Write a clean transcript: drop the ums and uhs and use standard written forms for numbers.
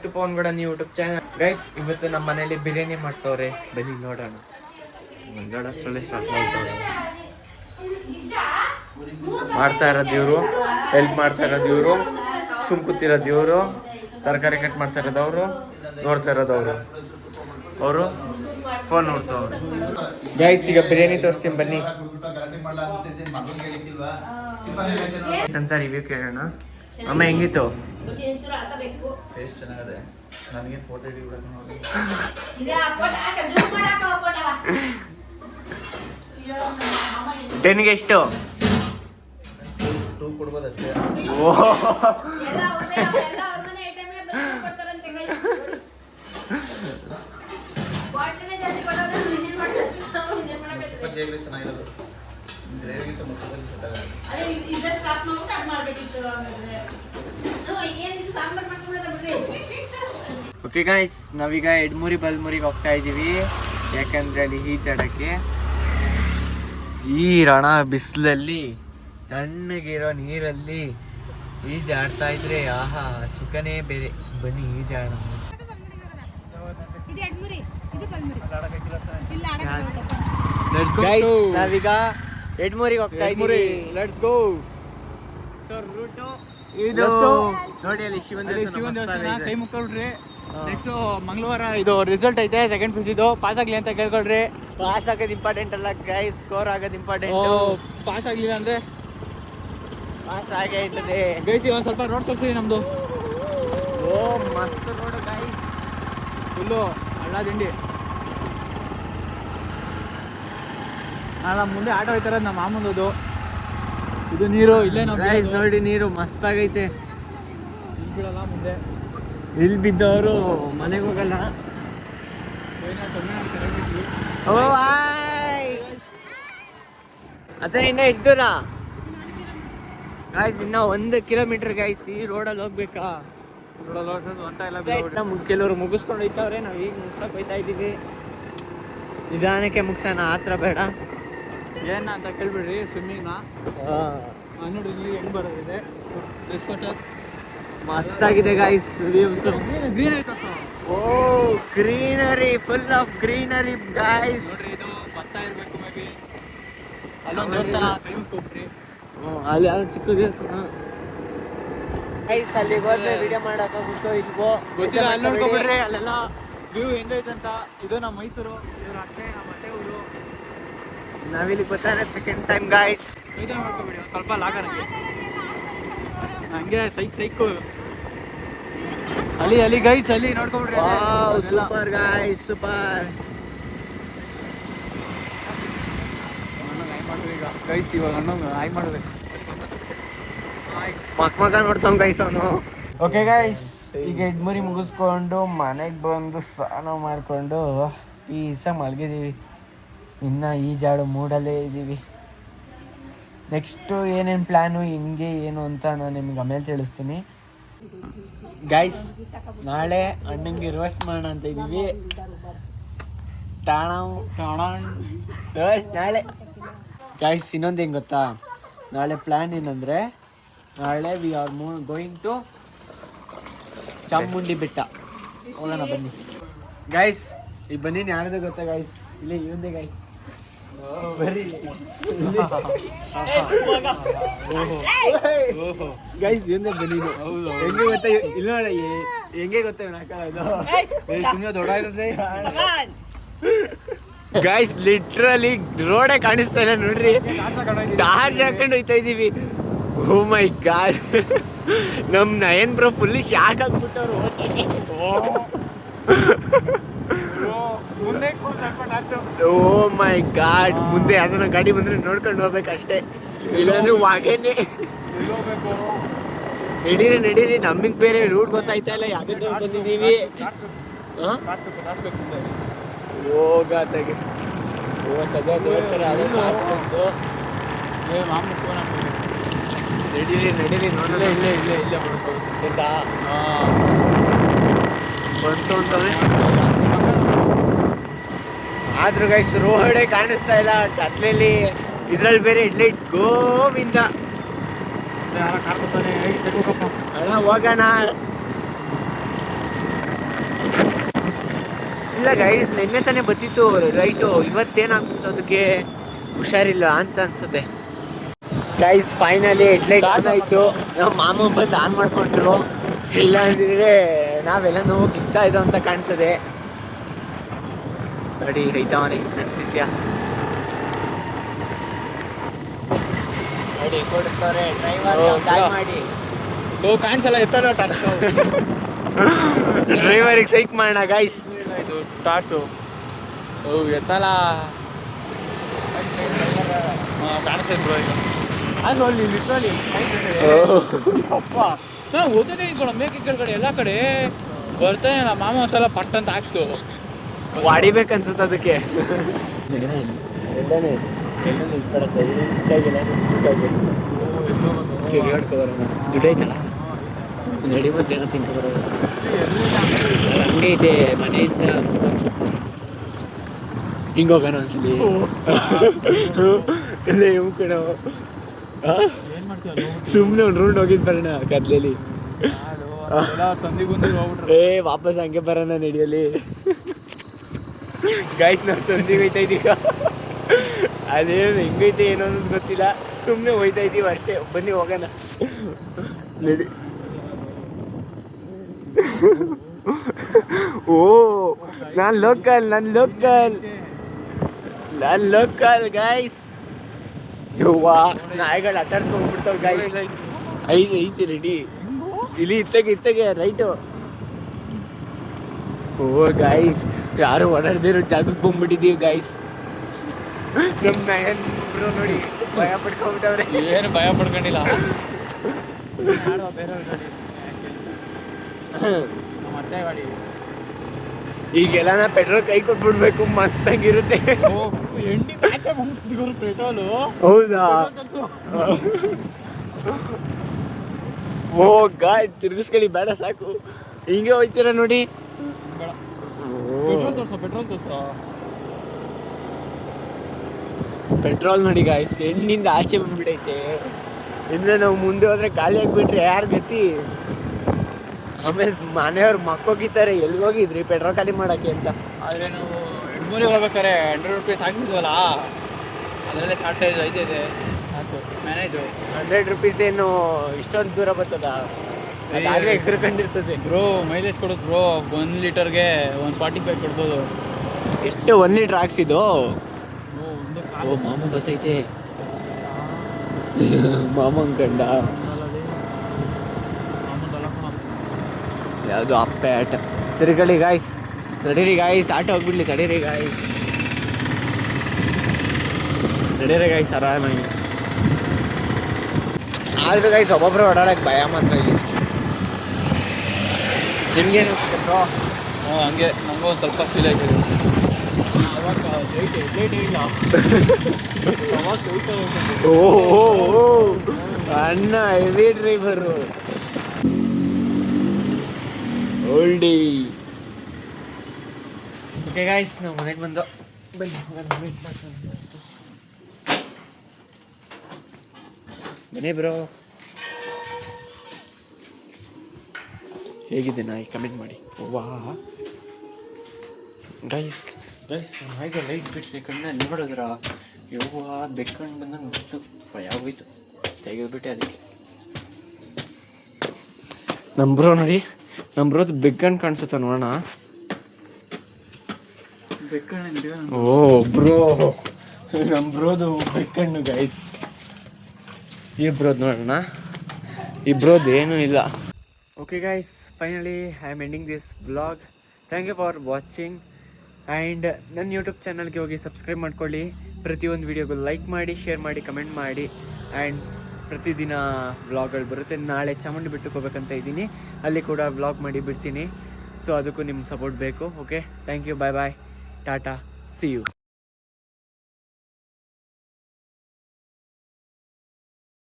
To Pavan ಕೂಡ ನೀವು YouTube channel guys. ಇವತ್ತು ನಮ್ಮ ಮನೇಲಿ ಬಿರಿಯಾನಿ ಮಾಡ್ತವ್ರೆ, ಬನ್ನಿ ನೋಡೋಣ. ಮಂಗಳಷ್ಟರಲ್ಲಿ ಸ್ಟಾರ್ಟ್ ಮಾಡ್ತಾ ಇರೋದು ಇವರು, ಹೆಲ್ಪ್ ಮಾಡ್ತಾ ಇರೋದು ಇವರು, ಸುಮ್ ಕೂತಿರೋದು ಇವರು, ತರಕಾರಿ ಕಟ್ ಮಾಡ್ತಾ ಇರೋದು ಅವರು, ನೋಡ್ತಾ ಇರೋದು ಅವರು ಫೋನ್ ನೋಡ್ತಾವ್ರು. ಗೈಸ್ ಈಗ ಬಿರಿಯಾನಿ ತೋರಿಸ್ತೀನಿ ಬನ್ನಿ ಅಂತ ರಿವ್ಯೂ ಕೇಳೋಣ. ಅಮ್ಮ ಹೆಂಗಿತ್ತು? ಟೇಸ್ಟ್ ಚೆನ್ನಾಗಿದೆ. ನನಗೆ ಫೋಟೋ ಟೆನ್ಗೆ ಎಷ್ಟು? 2 ಕೊಡ್ಬೋದಷ್ಟೇ. ಚೆನ್ನಾಗಿರೋದು ಗ್ರೇವಿಗಿಂತ ಮಸಾಲೆ ಸೆಟ್ ಓಕೆ ಗೈಸ್, ನಾವೀಗ ಎಡ್ಮೂರಿ ಬಲ್ಮೂರಿಗೆ ಹೋಗ್ತಾ ಇದ್ದೀವಿ. ಯಾಕಂದ್ರೆ ಅಲ್ಲಿ ಈಜಾಡಕ್ಕೆ ಈ ರಣ ಬಿಸಿಲಲ್ಲಿ ತಣ್ಣಗಿರೋ ನೀರಲ್ಲಿ ಈಜಾಡ್ತಾ ಇದ್ರೆ ಆಹಾ ಸುಖನೇ ಬೇರೆ. ಬನ್ನಿ ಈಜಾಡ. ನಾವೀಗ ಎಡ್ಮೂರಿಗೆ ಹೋಗ್ತಾ ಇದ್ದೀವಿ. Let's go. ಸರ್ ರೂಟ್ ಇದು ನೋಡಿ, ಅಲ್ಲಿ ಶಿವನ್ ದೇವಸ್ಥಾನ. ಕೈ ಮುಕ್ಕೊಳ್ರಿ. ನೆಕ್ಸ್ಟ್ ಮಂಗಳವಾರ ಇದು ರಿಸಲ್ಟ್ ಐತೆ, ಸೆಕೆಂಡ್ ಫಿಸ್ ಇದು. ಪಾಸ್ ಆಗ್ಲಿ ಅಂತ ಕೇಳ್ಕೊಳ್ರಿ. ಪಾಸ್ ಆಗೋದು ಇಂಪಾರ್ಟೆಂಟ್ ಅಲ್ಲ ಗೈಸ್, ಸ್ಕೋರ್ ಆಗೋದು ಇಂಪಾರ್ಟೆಂಟ್. ಪಾಸ್ ಆಗ್ಲಿಲ್ಲ ಅಂದ್ರೆ ಪಾಸ್ ಆಗೇ ಇರ್ತದೆ ಗೈಸ್. ಒಂದ್ ಸ್ವಲ್ಪ ರೋಡ್ ತೋರಿಸಿ ನಮ್ದು. ಓ ಮಸ್ತ್ ರೋಡ್ ಗೈಸ್, ಫುಲ್ಲು ಹಳ್ಳ ದಿಂಡಿ. ಮುಂದೆ ಆಟೋ ಹೋಯ್ತಾರ ನಮ್ಮ ಮಾಮೂಲದು. ಇದು ನೀರು ಇಲ್ಲೇ ಗೈಸ್ ನೋಡಿ, ನೀರು ಮಸ್ತ್ ಆಗೈತೆ. ಇಲ್ಲಿ ಬಿಡಲ್ಲ, ಮುಂದೆ ಇಲ್ಲಿ ಬಿದ್ದವರು ಮನೆಗೆ ಹೋಗಲ್ಲ. ಓ ಅದೇ ಇನ್ನ ಎಷ್ಟು ದೂರ ಗೈಸ್? ಇನ್ನ 1 ಕಿಲೋಮೀಟರ್ ಗೈಸ್. ಈ ರೋಡಲ್ಲಿ ಹೋಗ್ಬೇಕಾ? ಕೆಲವರು ಮುಗಿಸ್ಕೊಂಡು ಹೋಯ್ತವ್ರೆ, ನಾವ್ ಈಗ ಮುಗ್ಸಕ್ ಹೋಯ್ತಾ ಇದೀವಿ. ನಿಧಾನಕ್ಕೆ ಮುಗ್ಸೋಣ, ಆತ್ರ ಬೇಡ. ಏನ ಅಂತ ಕೇಳ್ಬಿಡ್ರಿ. ಸ್ವಿಮ್ಮಿಂಗ್ನ ನೋಡಿ ಇಲ್ಲಿ ಹೆಂಗ್ ಬರೋದಿದೆ. ಮಸ್ತ್ ಆಗಿದೆ ಗೈಸ್ ವ್ಯೂಸ್. ಗ್ರೀನ್ ಐತ. Oh greenery, full of greenery guys. ನೋಡ್ರಿ, ಇದು ಭತ್ತ ಇರ್ಬೇಕು ಮೇ ಬಿ. ಅಲ್ಲೊಂದು ದೇವಸ್ಥಾನ, ಫೇಮಸ್ ಕೊಟ್ರಿ. ಅಲ್ಲಿ ಯಾವ್ದು ಚಿಕ್ಕ ದೇವಸ್ಥಾನ ಗೈಸ್. ಅಲ್ಲಿಗೆ ಹೋದ್ರೆ ವಿಡಿಯೋ ಮಾಡಕ್ಕಾಗುತ್ತೋ ಇಲ್ವೋ ಗೊತ್ತಿಲ್ಲ. ಅಲ್ಲಿ ನೋಡ್ಕೊಬಿಡ್ರಿ, ಅಲ್ಲೆಲ್ಲ ವ್ಯೂ ಹೆಂಗೈತಂತ. ಇದು ನಮ್ಮ ಮೈಸೂರು, ಇವ್ರ ಅತ್ತೆ, ನಮ್ಮ ಅತ್ತೆ ಊರು. ನಾವಿಲ್ಲಿ ಬರ್ತಾರೆ ಸೆಕೆಂಡ್ ಟೈಮ್ ಗೈಸ್. ಇದು ನೋಡ್ಕೊಬಿಡಿ ಒಂದು ಸ್ವಲ್ಪ ಲಾಗ. ಹಂಗೆ ಸೈಕು ಅಲ್ಲಿ ಗೈಸ್, ಅಲ್ಲಿ ನೋಡ್ಕೊಬಿಡ್ರಿ. Super guys, super. ಈಗ ಗೈಸ್, ಇವಾಗ ಅಣ್ಣಂಗೆ ಹಾಯ್ ಮಾಡ್ಬೇಕು. ಮಗ ನೋಡ್ತಾವ್ ಗೈಸ್ ಅವನು. ಓಕೆ ಗೈಸ್, ಈಗ ಎಡ್ಮುರಿ ಮುಗಿಸ್ಕೊಂಡು ಮನೆಗೆ ಬಂದು ಸ್ನಾನ ಮಾಡಿಕೊಂಡು ಪೀಸಾಗಿ ಮಲಗಿದ್ದೀವಿ. ಇನ್ನು ಈಜಾಡು ಮೂಡಲ್ಲೇ ಇದ್ದೀವಿ. ನೆಕ್ಸ್ಟು ಏನೇನು ಪ್ಲ್ಯಾನು, ಹೆಂಗೆ ಏನು ಅಂತ ನಾನು ನಿಮ್ಗೆ ಆಮೇಲೆ ತಿಳಿಸ್ತೀನಿ ಗೈಸ್. ನಾಳೆ ಅಣ್ಣಂಗೆ ರೋಸ್ಟ್ ಮಾಡೋಣ ಅಂತ ಇದ್ದೀವಿ. ನಾಳೆ ಗೈಸ್ ಇನ್ನೊಂದು ಹೆಂಗೆ ಗೊತ್ತಾ, ನಾಳೆ ಪ್ಲ್ಯಾನ್ ಏನಂದರೆ, ನಾಳೆ we are going to Chamundi Betta ಹೋಗೋಣ. ಬನ್ನಿ ಗೈಸ್. ಈಗ ಬನ್ನಿ, ಯಾರದು ಗೊತ್ತಾ ಗೈಸ್? ಇಲ್ಲೇ ಇವಂದೇ ಗೈಸ್. ಬರೀ ಗೈಸ್ ಇವಂದೇ ಬನ್ನಿ. ಹೆಂಗೆ ಗೊತ್ತಾ? ಇಲ್ಲ ನೋಡಿ, ಹೆಂಗೆ ಗೊತ್ತಾ ಇವನು ಹಾಕೋದು? ಸುಮ್ಮನೆ ದೊಡ್ಡ ಇರುತ್ತೆ ಗೈಸ್. ಲಿಟ್ರಲಿ ರೋಡೇ ಕಾಣಿಸ್ತಾ ಇಲ್ಲ ನೋಡ್ರಿ, ಟಾರ್ಚ್ ಹಾಕೊಂಡು ಹೋಯ್ತಾ ಇದೀವಿ. ಓ ಮೈ ಗಾಡ್, ನಮ್ ನಯನ್ ಬ್ರೋ ಫುಲ್ಲಿ ಶಾಕ್ ಆಗ್ಬಿಟ್ಟವ್ರು. ಓ ಮೈ ಗಾಡ್, ಮುಂದೆ ಯಾವ್ದನ್ನ ಗಾಡಿ ಬಂದ್ರೆ ನೋಡ್ಕೊಂಡು ಹೋಗ್ಬೇಕಷ್ಟೇ, ಇಲ್ಲಾಂದ್ರೆ ವಾಗೇನೆ. ನಡೀರಿ, ನಮಗೆ ಬೇರೆ ರೂಟ್ ಗೊತ್ತಾಯ್ತಾ ಇಲ್ಲ, ಯಾವ್ದು ಬಂದಿದ್ದೀವಿ. ಹೋಗತ್ತಾಗೆ ಸಜಾ ಹೋಗ್ತಾರೆ. ಅದೇ ಬಂತು. ನಡೀರಿ ನೋಡಲ್ಲ. ಇಲ್ಲೇ ಬಂತು ಅಂತಂದ್ರೆ ಸಿಕ್ಕಲ್ಲ. ಆದ್ರೂ ಗೈಸ್ ರೋಡೇ ಕಾಣಿಸ್ತಾ ಇಲ್ಲ ಕತ್ಲೆಯಲ್ಲಿ. ಇದ್ರಲ್ಲಿ ಬೇರೆ ಹೆಡ್ಲೈಟ್ ಗೋವಿಂದ. ಅಣ್ಣ ಹೋಗೋಣ. ಇಲ್ಲ ಗೈಸ್, ನಿನ್ನೆ ತಾನೇ ಬತ್ತಿತ್ತು ಲೈಟು, ಇವತ್ತೇನಾಗ್ಬಿಟ್ಟು ಅದಕ್ಕೆ ಹುಷಾರಿಲ್ಲ ಅಂತ ಅನ್ಸುತ್ತೆ. ಗೈಸ್ ಫೈನಲಿ ಹೆಡ್ಲೈಟ್ ಆನ್ ಆಯಿತು. ನಮ್ಮ ಮಾಮ ಬಂದು ಆನ್ ಮಾಡಿಕೊಂಡ್ರು, ಇಲ್ಲ ಅಂದಿದ್ರೆ ನಾವೆಲ್ಲ ನೋವು ಕಿಗ್ತಾ ಇದ್ದೋ ಅಂತ ಕಾಣ್ತದೆ. ನೋಡಿ ಐತಾವನೆ ನನ್ನ ಶಿಷ್ಯ ನೋಡಿ ಕೊಡ್ತಾರೆ ಡ್ರೈವರ್ ಮಾಡಿ ಕಾಣಿಸಲ್ಲ ಎತ್ತರ ಡ್ರೈವರಿಗೆ ಸೈಕ್ ಮಾಡೋಣ ಗೈಸ್. ಇದು ಟಾರ್ಚು ಎತ್ತಲ್ಲ ಕಾಣಿಸ್ತೈತೆ ಬ್ರೋ ಈಗ. ಅದು ಅಲ್ಲಿ ಲಿಟ್ರಲಿ ಅಪ್ಪ ನಾನು ಓದಿದೆ ಈ ಕಡೆ ಮೇಕೆ ಕಡೆ ಎಲ್ಲ ಕಡೆ ಬರ್ತಾನೆ. ನಮ್ಮ ಮಾಮ ಒಂದ್ಸಲ ಪಟ್ ಅಂತ ಹಾಕ್ತು, ಹೊಡಿಬೇಕನ್ಸುತ್ತೆ ಅದಕ್ಕೆ. ದುಡ್ಡೈತಲ್ಲ ನಡಿ ಮತ್ತೆ ಏನೋ ತಿಂಕ ಬರೋದು. ಅಂಗಡಿ ಐತೆ ಮನೆಯಿಂದ ಹಿಂಗೆ ಹೋಗೋಣ ಒಂದ್ಸಲಿ. ಇಲ್ಲ ಇವು ಕಣ ಏನು ಮಾಡ್ತೀವಿ ಸುಮ್ಮನೆ ಒಂದು ರೌಂಡ್ ಹೋಗಿದ್ದು ಬರೋಣ ಕತ್ಲೇಲಿ. ಸಂದಿಗುಂದಿ ಹೋಗ್ಬಿಟ್ರೆ ವಾಪಸ್ ಹಂಗೆ ಬರೋಣ ನಡಿಯಲ್ಲಿ. ಗಾಯ್ಸ್ ನಾವು ಸಂದಿಗೆ ಹೋಯ್ತಾ ಇದ್ದೀಗ. ಅದೇನು ಹೆಂಗೈತೆ ಏನೋ ಅನ್ನೋದು ಗೊತ್ತಿಲ್ಲ, ಸುಮ್ಮನೆ ಹೋಯ್ತಾ ಇದ್ದೀವಿ ಅಷ್ಟೇ. ಬನ್ನಿ ಹೋಗೋಣ ನಡಿ. ಓ ನಾನು ಲೋಕಲ್ ಗೈಸ್. ಯವ್ವಾ ನಾಯಿಗಳು ಅಟ್ಟಾಡ್ಸ್ಕೊಂಡ್ಬಿಡ್ತಾವೆ ಗೈಸ್. ಐತಿ ರೆಡಿ ಇಲ್ಲಿ ಇತ್ತಗೆ ರೈಟು. ಓ ಗೈಸ್ ಯಾರು ಓಡಾಡ್ದಿರೋ ಜಾಗಕ್ಕೆ ಬಂದ್ಬಿಟ್ಟಿದ್ದೀವಿ ಗೈಸ್. ನಮ್ಮ ನಯನ್ ಬ್ರೋ ನೋಡಿ ಭಯ ಪಡ್ಕೊಂಡ್ಬಿಟ್ಟವ್ರೆ. ಏನು ಭಯ ಪಡ್ಕೊಂಡಿಲ್ಲ, ಬೇರೆ ಗಾಡಿ ಮತ್ತೆ ಗಾಡಿ. ಈಗೆಲ್ಲ ಪೆಟ್ರೋಲ್ ಕೈ ಕೊಟ್ಬಿಡ್ಬೇಕು, ಮಸ್ತಾಗಿರುತ್ತೆ. ಎಣ್ಣೆ ಪೆಟ್ರೋಲು ಹೌದಾ? ಓ ಗಾಡ್ ತಿರ್ಗಿಸ್ಕೊಳ್ಳಿ ಬೇಡ ಸಾಕು. ಹಿಂಗೆ ಹೋಯ್ತೀರ ನೋಡಿ. ಪೆಟ್ರೋಲ್ ನೋಡಿ ಗಾಯ್ಸ್, ಎಣ್ಣಿಂದ ಆಚೆ ಬಂದ್ಬಿಟ್ಟೈತೆ. ಇನ್ನು ನಾವು ಮುಂದೆ ಹೋದ್ರೆ ಖಾಲಿ ಆಗಿಬಿಟ್ರೆ ಯಾರು ಗತಿ? ಆಮೇಲೆ ಮನೆಯವ್ರು ಮಕ್ಕೋಗಿದ್ದಾರೆ, ಎಲ್ಲಿಗೋಗಿದ್ರಿ ಪೆಟ್ರೋಲ್ ಖಾಲಿ ಮಾಡೋಕ್ಕೆ ಅಂತ. ಆದರೆ ನಾವು ಹೆಣ್ಮೂರಿಗೆ ಹೋಗ್ಬೇಕಾರೆ 100 ರೂಪೀಸ್ ಹಾಕ್ಸಿದ್ವಲ್ಲ, ಅದರಲ್ಲೇ ಶಾರ್ಟೇಜ್ ಐತೆ ಸಾಕು ಮ್ಯಾನೇಜು. 100 ರೂಪೀಸ್ ಏನು ಇಷ್ಟೊಂದು ದೂರ ಬರ್ತದ? ಅದಾಗಲೇ ಎಗ್ರಕೊಂಡಿರ್ತದೆ. ಬ್ರೋ ಮೈಲೇಜ್ ಕೊಡೋದು ಬ್ರೋ, 1 ಲೀಟರ್ಗೆ 145 ಕೊಡ್ಬೋದು. ಎಷ್ಟು 1 ಲೀಟ್ರ್ ಹಾಕ್ಸಿದ್ದು? ಓ ಮಾಮ ಬರ್ತೈತೆ. ಮಾಮನ್ ಕಂಡ ಯಾವುದು ಅಪ್ಪೆ ಆಟ. ತಿರುಗಳಿ ಗಾಯ್ಸ್, ತಡೀರಿ ಗಾಯ್ಸ್, ಆಟೋ ಹೋಗ್ಬಿಡ್ಲಿ, ತಡೀರಿ ಗಾಯ್ಸ್, ಆರಾಮಾಗಿ. ಆದ್ರೂ ಗಾಯ್ಸ್ ಒಬ್ಬೊಬ್ಬರು ಓಡಾಡಕ್ಕೆ ಭಯ ಮಾತ್ರ ಇಲ್ಲಿ. ನಿಮ್ಗೇನು ಬ್ರೋ? ಹಂಗೆ ನನಗೂ ಒಂದು ಸ್ವಲ್ಪ ಫೀಲ್ ಆಯ್ತದೆ. ಓ ಅಣ್ಣ heavy driver Oldie. Okay guys, ನಾವು ಮನೆಗೆ ಬಂದು ಬನ್ನಿ ಬ್ರೋ. ಹೇಗಿದೆ ನಾಯಿ ಕಮೆಂಟ್ ಮಾಡಿ. ವಾ ಗೈಸ್ ನಾಯಿಗೆ ಲೈಟ್ ಬಿಟ್ಟರೆ ಕಣ್ಣ ನೋಡಿದ್ರ ಯವ್ವ ಬೆಕ್ಕೊಂಡು ಬಂದಂಗೆ ಗೊತ್ತು ಭಯ ಹೋಯ್ತು, ತೆಗೆದ್ಬಿಟ್ಟೆ ಅದಕ್ಕೆ. ನಮ್ಮ ಬ್ರೋ ನೋಡಿ, ನಮ್ಮ ಬ್ರೋದು ಬೆಕ್ಕಣ್ಣು ಕಾಣಿಸುತ್ತ ನೋಡೋಣ. ಓ ಬ್ರೋ, ನಮ್ಮ ಬ್ರೋದು ಬೆಕ್ಕಣ್ಣು ಗೈಸ್. ಈ ಬ್ರೋದು ನೋಡೋಣ, ಈ ಬ್ರೋದು ಏನೂ ಇಲ್ಲ. Okay guys, finally I am ending this vlog. Thank you for watching. And ನನ್ನ ಯೂಟ್ಯೂಬ್ ಚಾನಲ್ಗೆ ಹೋಗಿ ಸಬ್ಸ್ಕ್ರೈಬ್ ಮಾಡ್ಕೊಳ್ಳಿ. ಪ್ರತಿಯೊಂದು ವೀಡಿಯೋಗೂ ಲೈಕ್ ಮಾಡಿ, ಶೇರ್ ಮಾಡಿ, ಕಮೆಂಟ್ ಮಾಡಿ. ಆ್ಯಂಡ್ ಪ್ರತಿದಿನ ವ್ಲಾಗ್ಗಳು ಬರುತ್ತೆ. ನಾಳೆ ಚಾಮುಂಡಿ ಬೆಟ್ಟಕ್ಕೆ ಹೋಗ್ಬೇಕಂತ ಇದ್ದೀನಿ, ಅಲ್ಲಿ ಕೂಡ ವ್ಲಾಗ್ ಮಾಡಿ ಬಿಡ್ತೀನಿ. ಸೊ ಅದಕ್ಕೂ ನಿಮ್ಮ ಸಪೋರ್ಟ್ ಬೇಕು. Okay, thank you, bye bye, tata, see you.